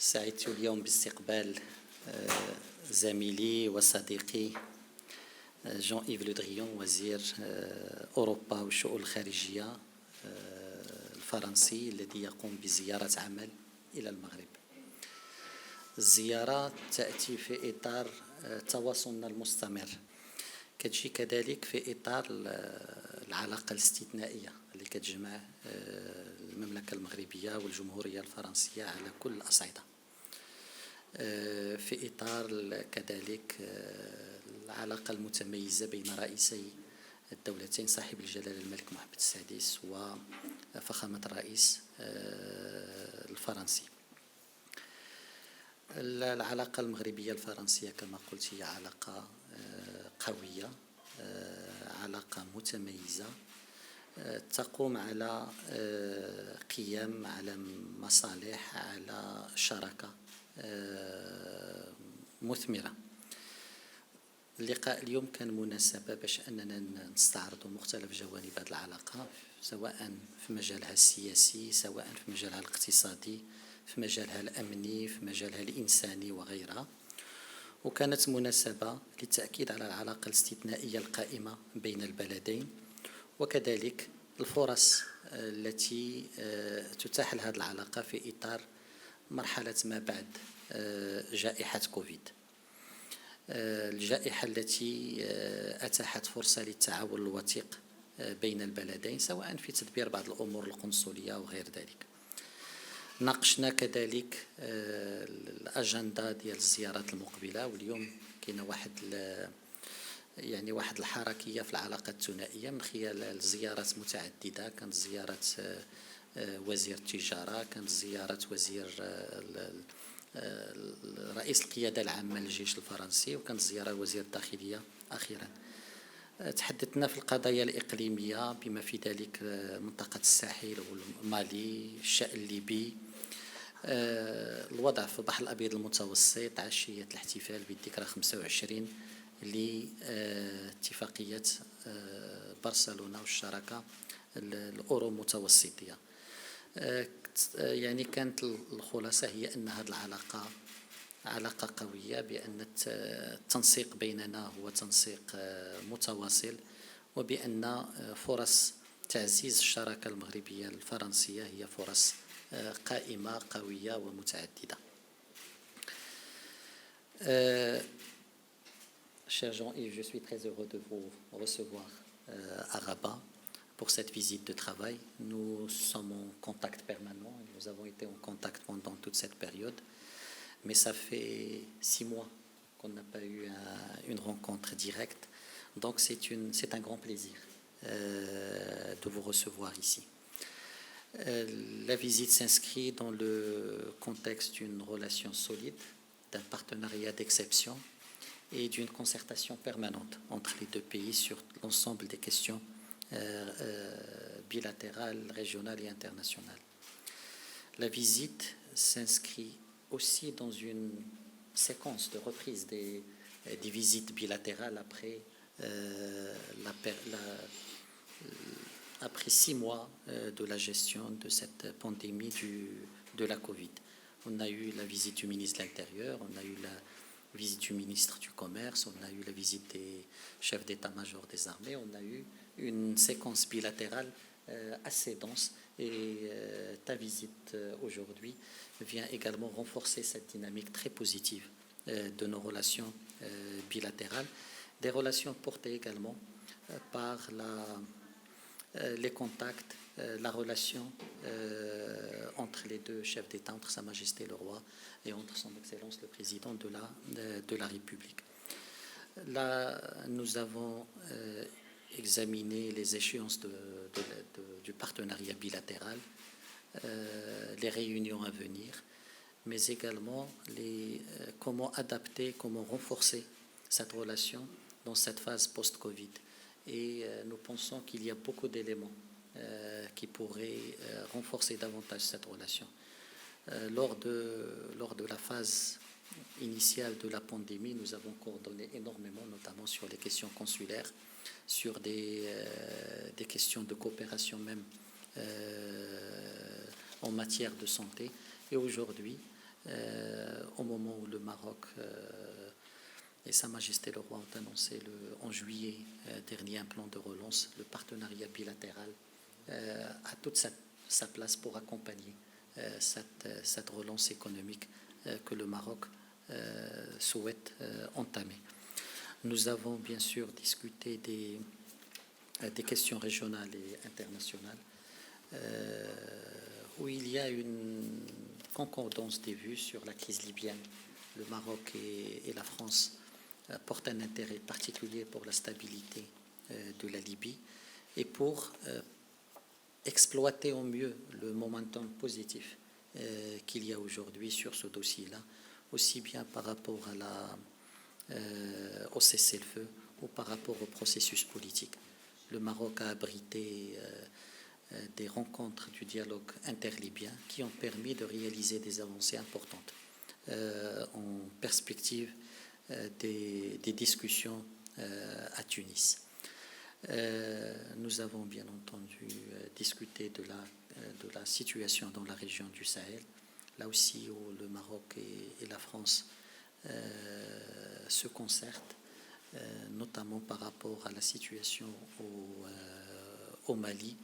سعدت اليوم باستقبال زميلي وصديقي جون إيف لو دريون وزير أوروبا والشؤون الخارجية الفرنسي الذي يقوم بزيارة عمل إلى المغرب. الزيارة تأتي في إطار تواصلنا المستمر، كتجي كذلك في إطار العلاقة الاستثنائية اللي كتجمع المملكة المغربية والجمهورية الفرنسية على كل الأصعدة، في إطار كذلك العلاقة المتميزة بين رئيسي الدولتين صاحب الجلالة الملك محمد السادس وفخامة الرئيس الفرنسي. العلاقة المغربية الفرنسية كما قلت هي علاقة قوية، علاقة متميزة تقوم على قيام على مصالح، على شراكة مثمرة. اللقاء اليوم كان مناسبة باش أننا نستعرض مختلف جوانب هذه العلاقة، سواء في مجالها السياسي، سواء في مجالها الاقتصادي، في مجالها الأمني، في مجالها الإنساني وغيرها. وكانت مناسبة للتأكيد على العلاقة الاستثنائية القائمة بين البلدين، وكذلك الفرص التي تتاح لهذه العلاقة في إطار مرحلة ما بعد جائحة كوفيد، الجائحة التي أتاحت فرصة للتعاون الوثيق بين البلدين سواء في تدبير بعض الأمور القنصلية وغير ذلك. ناقشنا كذلك الأجندة ديال الزيارات المقبلة، واليوم كاينة واحد الحركية في العلاقة الثنائية من خلال زيارات متعددة. كانت زيارة وزير التجارة، كانت زيارة وزير رئيس القيادة العامة للجيش الفرنسي، وكانت زيارة وزير الداخلية أخيرا. تحدثنا في القضايا الإقليمية بما في ذلك منطقة الساحل ومالي، الشأن الليبي، الوضع في البحر الأبيض المتوسط، عشية الاحتفال بالذكرى 25 لاتفاقية برشلونة والشراكة الأورو متوسطية. يعني كانت الخلاصة هي أن هذه العلاقة علاقة قوية، بأن التنسيق بيننا هو تنسيق متواصل، وبأن فرص تعزيز الشراكة المغربية الفرنسية هي فرص قائمة قوية ومتعددة. Cher Jean-Yves, je suis très heureux de vous recevoir à Rabat pour cette visite de travail. Nous sommes en contact permanent, nous avons été en contact pendant toute cette période, mais ça fait 6 mois qu'on n'a pas eu une rencontre directe, donc c'est un grand plaisir de vous recevoir ici. La visite s'inscrit dans le contexte d'une relation solide, d'un partenariat d'exception et d'une concertation permanente entre les deux pays sur l'ensemble des questions bilatérales, régionales et internationales. La visite s'inscrit aussi dans une séquence de reprise des visites bilatérales après 6 mois de la gestion de cette pandémie de la Covid. On a eu la visite du ministre de l'Intérieur, on a eu la visite du ministre du Commerce, on a eu la visite des chefs d'état-major des armées, on a eu une séquence bilatérale assez dense, et ta visite aujourd'hui vient également renforcer cette dynamique très positive de nos relations bilatérales, des relations portées également par les contacts, la relation entre les deux chefs d'État, entre Sa Majesté le Roi et entre Son Excellence le Président de la République. Là, nous avons examiné les échéances du partenariat bilatéral, les réunions à venir, mais également comment adapter, comment renforcer cette relation dans cette phase post-Covid. Et nous pensons qu'il y a beaucoup d'éléments qui pourraient renforcer davantage cette relation. Lors de la phase initiale de la pandémie, nous avons coordonné énormément, notamment sur les questions consulaires, sur des questions de coopération même en matière de santé. Et aujourd'hui, au moment où le Maroc et Sa Majesté le Roi ont annoncé en juillet dernier un plan de relance, le partenariat bilatéral a toute sa place pour accompagner cette relance économique que le Maroc souhaite entamer. Nous avons bien sûr discuté des questions régionales et internationales où il y a une concordance des vues sur la crise libyenne. Le Maroc et la France portent un intérêt particulier pour la stabilité de la Libye et pour exploiter au mieux le momentum positif qu'il y a aujourd'hui sur ce dossier-là, aussi bien par rapport au cessez-le-feu ou par rapport au processus politique. Le Maroc a abrité des rencontres du dialogue interlibyen qui ont permis de réaliser des avancées importantes en perspective des discussions à Tunis. Nous avons bien entendu discuté de la situation dans la région du Sahel, là aussi où le Maroc et la France se concertent, notamment par rapport à la situation au Mali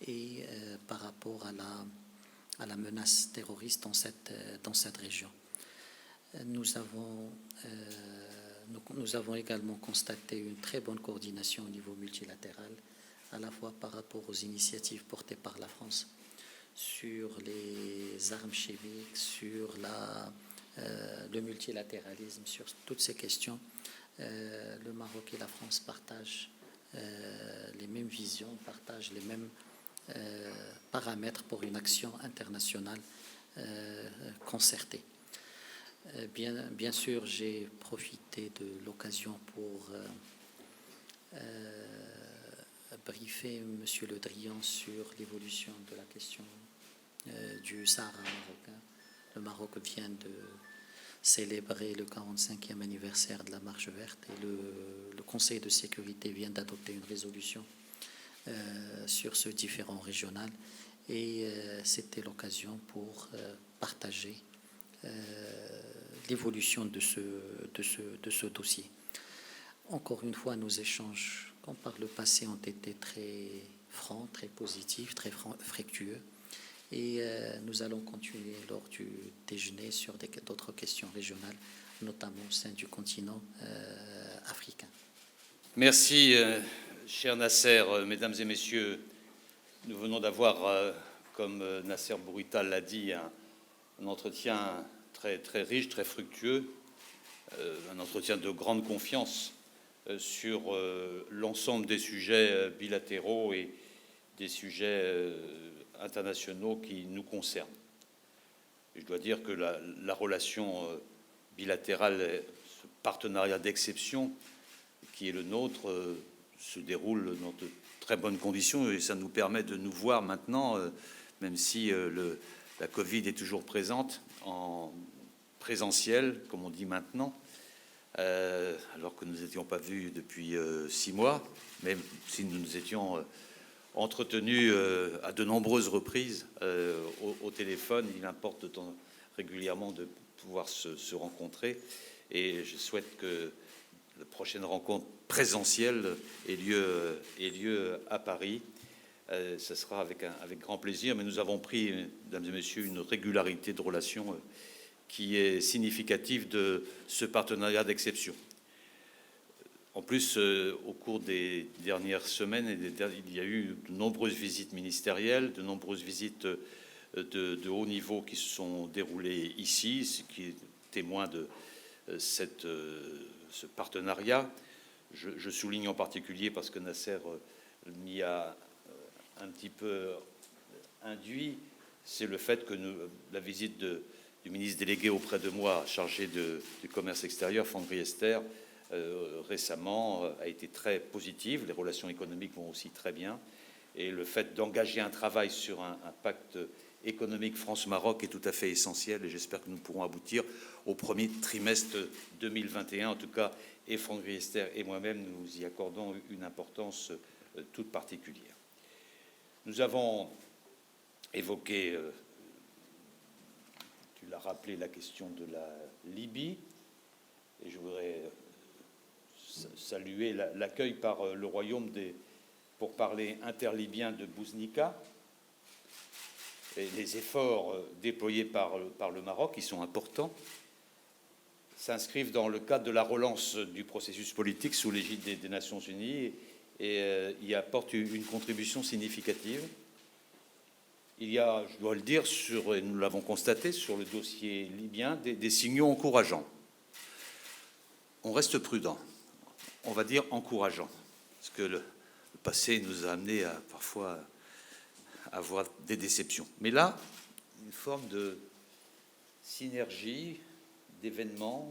et par rapport à la menace terroriste dans cette région. Nous avons également constaté une très bonne coordination au niveau multilatéral, à la fois par rapport aux initiatives portées par la France sur les armes chimiques, sur le multilatéralisme, sur toutes ces questions. Le Maroc et la France partagent les mêmes visions, partagent les mêmes paramètres pour une action internationale concertée. Bien sûr, j'ai profité de l'occasion pour briefer M. Le Drian sur l'évolution de la question du Sahara marocain. Le Maroc vient de célébrer le 45e anniversaire de la Marche verte et le Conseil de sécurité vient d'adopter une résolution sur ce différend régional et c'était l'occasion pour partager l'évolution de ce dossier. Encore une fois, nos échanges, comme par le passé, ont été très francs, très positifs, très fructueux. Et nous allons continuer lors du déjeuner sur d'autres questions régionales, notamment au sein du continent africain. Merci, cher Nasser. Mesdames et messieurs, nous venons d'avoir, comme Nasser Bourita l'a dit, un entretien très, très riche, très fructueux, un entretien de grande confiance sur l'ensemble des sujets bilatéraux et des sujets internationaux qui nous concernent. Et je dois dire que la relation bilatérale, ce partenariat d'exception qui est le nôtre, se déroule dans de très bonnes conditions et ça nous permet de nous voir maintenant, même si la Covid est toujours présente, en présentiel, comme on dit maintenant, alors que nous n'étions pas vus depuis 6 mois, même si nous nous étions entretenus à de nombreuses reprises au téléphone. Il importe régulièrement de pouvoir se rencontrer et je souhaite que la prochaine rencontre présentielle ait lieu à Paris. Ce sera avec grand plaisir, mais nous avons pris, mesdames et messieurs, une régularité de relations qui est significative de ce partenariat d'exception. En plus, au cours des dernières semaines, il y a eu de nombreuses visites ministérielles, de nombreuses visites de haut niveau qui se sont déroulées ici, ce qui est témoin de ce partenariat. Je souligne en particulier, parce que Nasser m'y a un petit peu induit, c'est le fait que la visite du ministre délégué auprès de moi, chargé du commerce extérieur, Franck Riester, récemment a été très positive. Les relations économiques vont aussi très bien. Et le fait d'engager un travail sur un pacte économique France-Maroc est tout à fait essentiel. Et j'espère que nous pourrons aboutir au premier trimestre 2021. En tout cas, et Franck Riester et moi-même, nous y accordons une importance toute particulière. Nous avons évoqué, tu il a rappelé la question de la Libye, et je voudrais saluer l'accueil par le royaume des pourparlers interlibyens de Bouznika, et les efforts déployés par le Maroc, qui sont importants, s'inscrivent dans le cadre de la relance du processus politique sous l'égide des Nations Unies et y apportent une contribution significative. Il y a, je dois le dire, et nous l'avons constaté, sur le dossier libyen, des signaux encourageants. On reste prudent, on va dire encourageant, parce que le passé nous a amené à parfois avoir des déceptions. Mais là, une forme de synergie d'événements,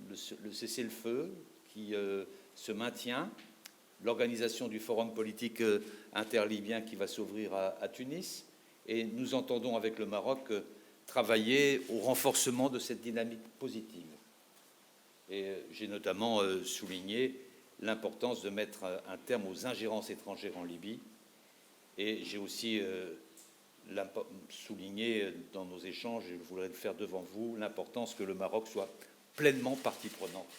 le cessez-le-feu qui se maintient, l'organisation du forum politique interlybien qui va s'ouvrir à Tunis, et nous entendons avec le Maroc travailler au renforcement de cette dynamique positive. Et j'ai notamment souligné l'importance de mettre un terme aux ingérences étrangères en Libye, et j'ai aussi souligné dans nos échanges, et je voudrais le faire devant vous, l'importance que le Maroc soit pleinement partie prenante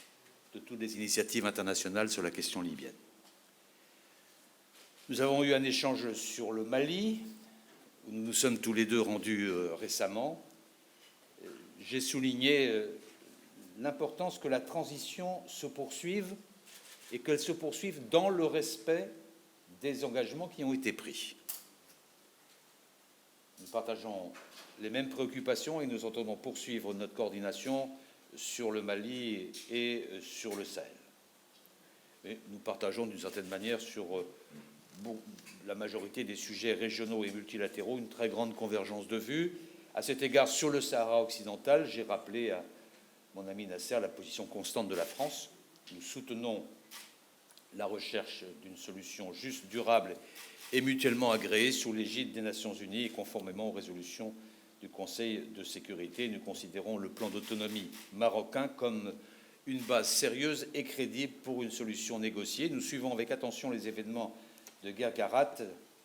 de toutes les initiatives internationales sur la question libyenne. Nous avons eu un échange sur le Mali, où nous nous sommes tous les deux rendus récemment. J'ai souligné l'importance que la transition se poursuive et qu'elle se poursuive dans le respect des engagements qui ont été pris. Nous partageons les mêmes préoccupations et nous entendons poursuivre notre coordination sur le Mali et sur le Sahel. Et nous partageons d'une certaine manière sur la majorité des sujets régionaux et multilatéraux une très grande convergence de vues. À cet égard, sur le Sahara occidental, j'ai rappelé à mon ami Nasser la position constante de la France. Nous soutenons la recherche d'une solution juste, durable et mutuellement agréée sous l'égide des Nations Unies et conformément aux résolutions du Conseil de sécurité. Nous considérons le plan d'autonomie marocain comme une base sérieuse et crédible pour une solution négociée. Nous suivons avec attention les événements de Guerguerat.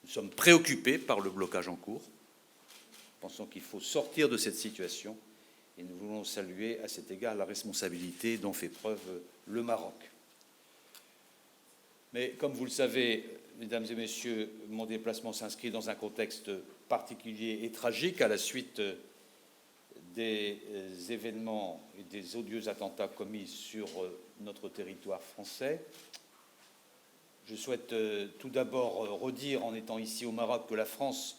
Nous sommes préoccupés par le blocage en cours. Nous pensons qu'il faut sortir de cette situation et nous voulons saluer à cet égard la responsabilité dont fait preuve le Maroc. Mais comme vous le savez, mesdames et messieurs, mon déplacement s'inscrit dans un contexte particulier et tragique à la suite des événements et des odieux attentats commis sur notre territoire français. Je souhaite tout d'abord redire, en étant ici au Maroc, que la France,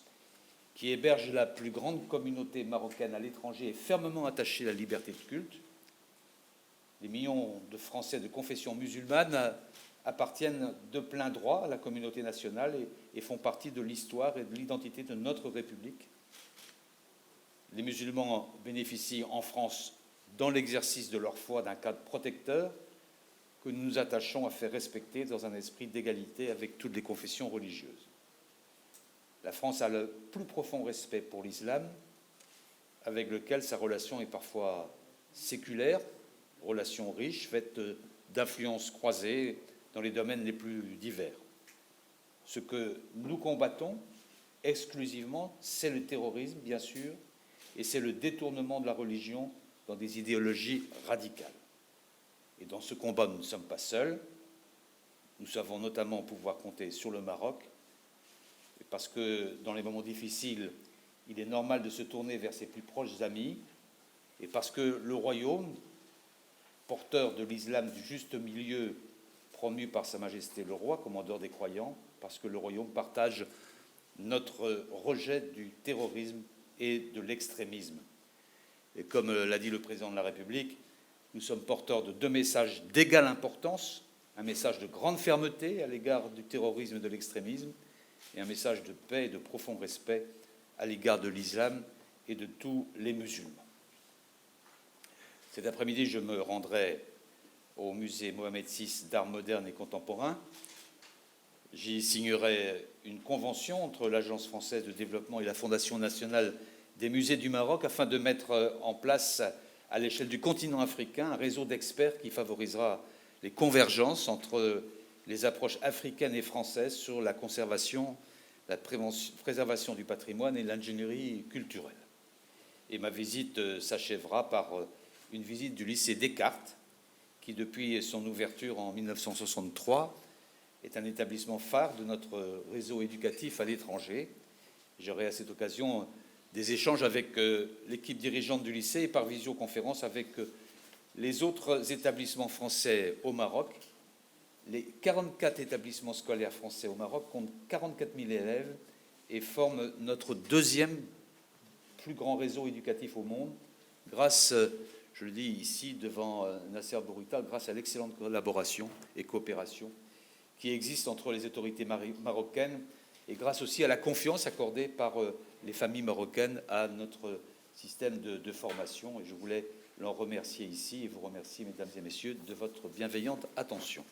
qui héberge la plus grande communauté marocaine à l'étranger, est fermement attachée à la liberté de culte. Les millions de Français de confession musulmane appartiennent de plein droit à la communauté nationale et font partie de l'histoire et de l'identité de notre République. Les musulmans bénéficient en France, dans l'exercice de leur foi, d'un cadre protecteur que nous nous attachons à faire respecter dans un esprit d'égalité avec toutes les confessions religieuses. La France a le plus profond respect pour l'islam, avec lequel sa relation est parfois séculaire, relation riche, faite d'influences croisées dans les domaines les plus divers. Ce que nous combattons exclusivement, c'est le terrorisme, bien sûr, et c'est le détournement de la religion dans des idéologies radicales. Et dans ce combat, nous ne sommes pas seuls. Nous savons notamment pouvoir compter sur le Maroc, parce que dans les moments difficiles, il est normal de se tourner vers ses plus proches amis, et parce que le royaume, porteur de l'islam du juste milieu, promu par Sa Majesté le Roi, commandeur des croyants, parce que le royaume partage notre rejet du terrorisme et de l'extrémisme. Et comme l'a dit le président de la République, nous sommes porteurs de deux messages d'égale importance, un message de grande fermeté à l'égard du terrorisme et de l'extrémisme, et un message de paix et de profond respect à l'égard de l'islam et de tous les musulmans. Cet après-midi, je me rendrai au musée Mohamed VI d'art moderne et contemporain. J'y signerai une convention entre l'Agence française de développement et la Fondation nationale des musées du Maroc afin de mettre en place, à l'échelle du continent africain, un réseau d'experts qui favorisera les convergences entre les approches africaines et françaises sur la conservation, la préservation du patrimoine et l'ingénierie culturelle. Et ma visite s'achèvera par une visite du lycée Descartes, qui, depuis son ouverture en 1963, est un établissement phare de notre réseau éducatif à l'étranger. J'aurai à cette occasion des échanges avec l'équipe dirigeante du lycée et par visioconférence avec les autres établissements français au Maroc. Les 44 établissements scolaires français au Maroc comptent 44 000 élèves et forment notre deuxième plus grand réseau éducatif au monde, grâce, je le dis ici devant Nasser Bourita, grâce à l'excellente collaboration et coopération qui existe entre les autorités marocaines et grâce aussi à la confiance accordée par les familles marocaines à notre système de formation. Et je voulais l'en remercier ici et vous remercier, mesdames et messieurs, de votre bienveillante attention.